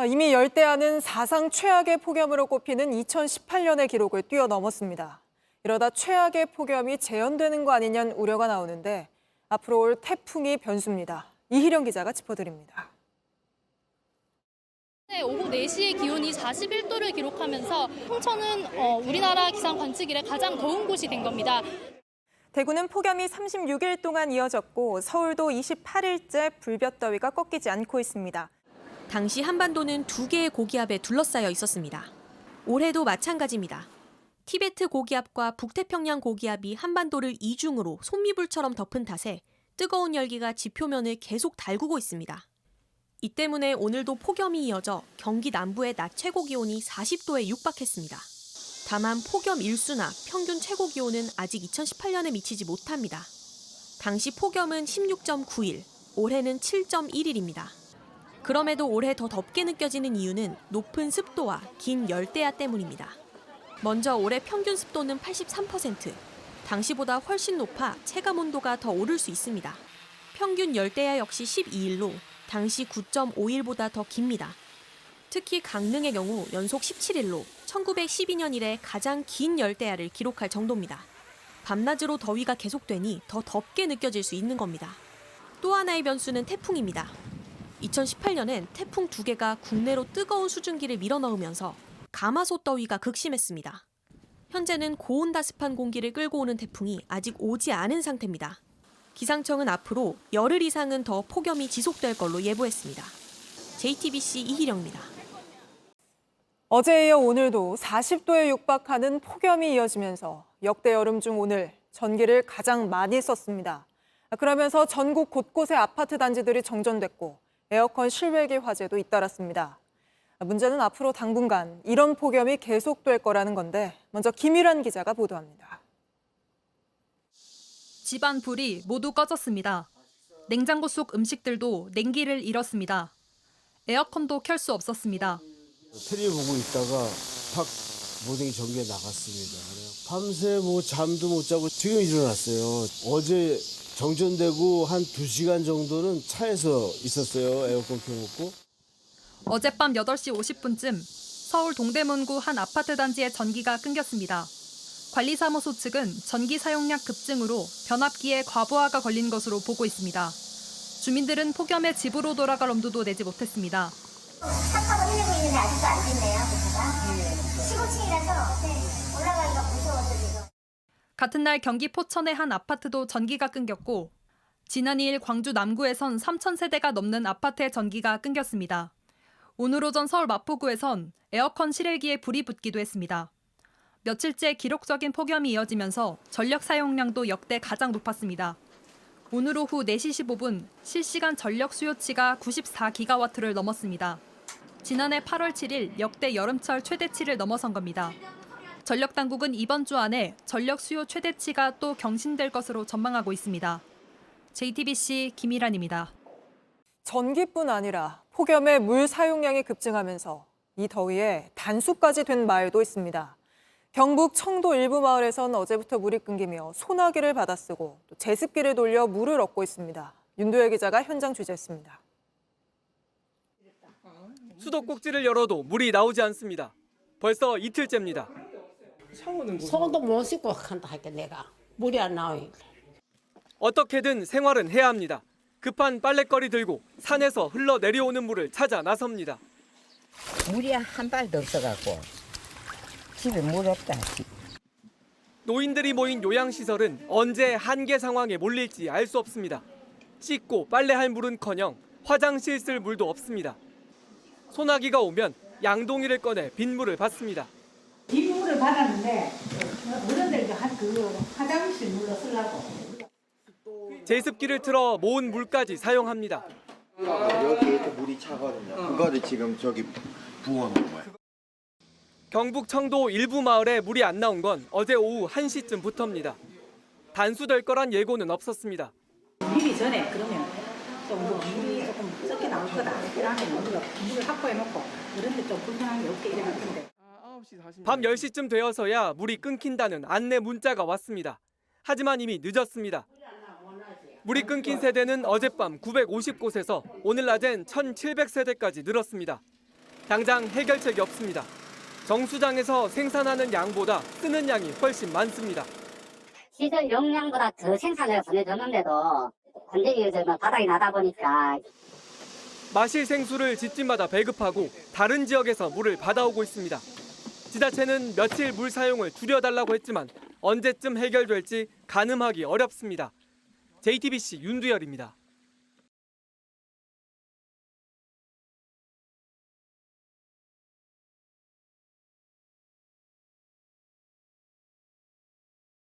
이미 열대야는 사상 최악의 폭염으로 꼽히는 2018년의 기록을 뛰어넘었습니다. 이러다 최악의 폭염이 재현되는 거 아니냐는 우려가 나오는데 앞으로 올 태풍이 변수입니다. 이희령 기자가 짚어드립니다. 오후 4시에 기온이 41도를 기록하면서 홍천은 우리나라 기상 관측 이래 가장 더운 곳이 된 겁니다. 대구는 폭염이 36일 동안 이어졌고 서울도 28일째 불볕더위가 꺾이지 않고 있습니다. 당시 한반도는 2개의 고기압에 둘러싸여 있었습니다. 올해도 마찬가지입니다. 티베트 고기압과 북태평양 고기압이 한반도를 이중으로 손미불처럼 덮은 탓에 뜨거운 열기가 지표면을 계속 달구고 있습니다. 이 때문에 오늘도 폭염이 이어져 경기 남부의 낮 최고 기온이 40도에 육박했습니다. 다만 폭염 일수나 평균 최고 기온은 아직 2018년에 미치지 못합니다. 당시 폭염은 16.9일, 올해는 7.1일입니다. 그럼에도 올해 더 덥게 느껴지는 이유는 높은 습도와 긴 열대야 때문입니다. 먼저 올해 평균 습도는 83%, 당시보다 훨씬 높아 체감 온도가 더 오를 수 있습니다. 평균 열대야 역시 12일로 당시 9.5일보다 더 깁니다. 특히 강릉의 경우 연속 17일로 1912년 이래 가장 긴 열대야를 기록할 정도입니다. 밤낮으로 더위가 계속되니 더 덥게 느껴질 수 있는 겁니다. 또 하나의 변수는 태풍입니다. 2018년엔 태풍 2개가 국내로 뜨거운 수증기를 밀어넣으면서 가마솥 더위가 극심했습니다. 현재는 고온다습한 공기를 끌고 오는 태풍이 아직 오지 않은 상태입니다. 기상청은 앞으로 열흘 이상은 더 폭염이 지속될 걸로 예보했습니다. JTBC 이희령입니다. 어제에 이어 오늘도 40도에 육박하는 폭염이 이어지면서 역대 여름 중 오늘 전기를 가장 많이 썼습니다. 그러면서 전국 곳곳의 아파트 단지들이 정전됐고 에어컨 실외기 화재도 잇따랐습니다. 문제는 앞으로 당분간 이런 폭염이 계속될 거라는 건데 먼저 김일환 기자가 보도합니다. 집안 불이 모두 꺼졌습니다. 냉장고 속 음식들도 냉기를 잃었습니다. 에어컨도 켤 수 없었습니다. 테레비 보고 있다가 팍 모든 게 전기가 나갔습니다. 밤새 잠도 못 자고 지금 일어났어요. 어제 정전되고 한 2시간 정도는 차에서 있었어요. 에어컨 켜놓고. 어젯밤 8시 50분쯤 서울 동대문구 한 아파트 단지의 전기가 끊겼습니다. 관리사무소 측은 전기 사용량 급증으로 변압기에 과부하가 걸린 것으로 보고 있습니다. 주민들은 폭염에 집으로 돌아갈 엄두도 내지 못했습니다. 차 타고 헤매고 있는데 아직도 안 됐네요. 그래서 15층이라서 올라가기가 무서워서 지금. 같은 날 경기 포천의 한 아파트도 전기가 끊겼고 지난 2일 광주 남구에선 3,000세대가 넘는 아파트의 전기가 끊겼습니다. 오늘 오전 서울 마포구에선 에어컨 실외기에 불이 붙기도 했습니다. 며칠째 기록적인 폭염이 이어지면서 전력 사용량도 역대 가장 높았습니다. 오늘 오후 4시 15분 실시간 전력 수요치가 94기가와트를 넘었습니다. 지난해 8월 7일 역대 여름철 최대치를 넘어선 겁니다. 전력당국은 이번 주 안에 전력 수요 최대치가 또 경신될 것으로 전망하고 있습니다. JTBC 김일환입니다. 전기뿐 아니라 폭염에 물 사용량이 급증하면서 이 더위에 단수까지 된 마을도 있습니다. 경북 청도 일부 마을에선 어제부터 물이 끊기며 소나기를 받아쓰고 또 제습기를 돌려 물을 얻고 있습니다. 윤도혜 기자가 현장 취재했습니다. 수도꼭지를 열어도 물이 나오지 않습니다. 벌써 이틀째입니다. 손도 못 씻고 간다 할게 내가 물이 안 나와요. 어떻게든 생활은 해야 합니다. 급한 빨랫거리 들고 산에서 흘러 내려오는 물을 찾아 나섭니다. 물이 한 발도 없어갖고 집에 물 없다. 노인들이 모인 요양시설은 언제 한계 상황에 몰릴지 알 수 없습니다. 씻고 빨래할 물은커녕 화장실 쓸 물도 없습니다. 소나기가 오면 양동이를 꺼내 빗물을 받습니다. 빗물을 받았는데 어른들 화장실 물로 쓰려고. 제습기를 틀어 모은 물까지 사용합니다. 여기에 물이 차거든요. 그거를 지금 저기 부어놓은 거예요. 경북 청도 일부 마을에 물이 안 나온 건 어제 오후 1시쯤부터입니다. 단수될 거란 예고는 없었습니다. 미리 전에 그러면 물이 조금 적게 나올 거다. 그러면 물을 확보해놓고 어른들 좀 불편한 게 없게 이래갈 텐데. 밤 10시쯤 되어서야 물이 끊긴다는 안내 문자가 왔습니다. 하지만 이미 늦었습니다. 물이 끊긴 세대는 어젯밤 950곳에서 오늘 낮엔 1,700세대까지 늘었습니다. 당장 해결책이 없습니다. 정수장에서 생산하는 양보다 쓰는 양이 훨씬 많습니다. 시설 용량보다 더 생산을 보내줬는데도 건조기에서 바닥이 나다 보니까 마실 생수를 집집마다 배급하고 다른 지역에서 물을 받아오고 있습니다. 지자체는 며칠 물 사용을 줄여달라고 했지만 언제쯤 해결될지 가늠하기 어렵습니다. JTBC 윤두열입니다.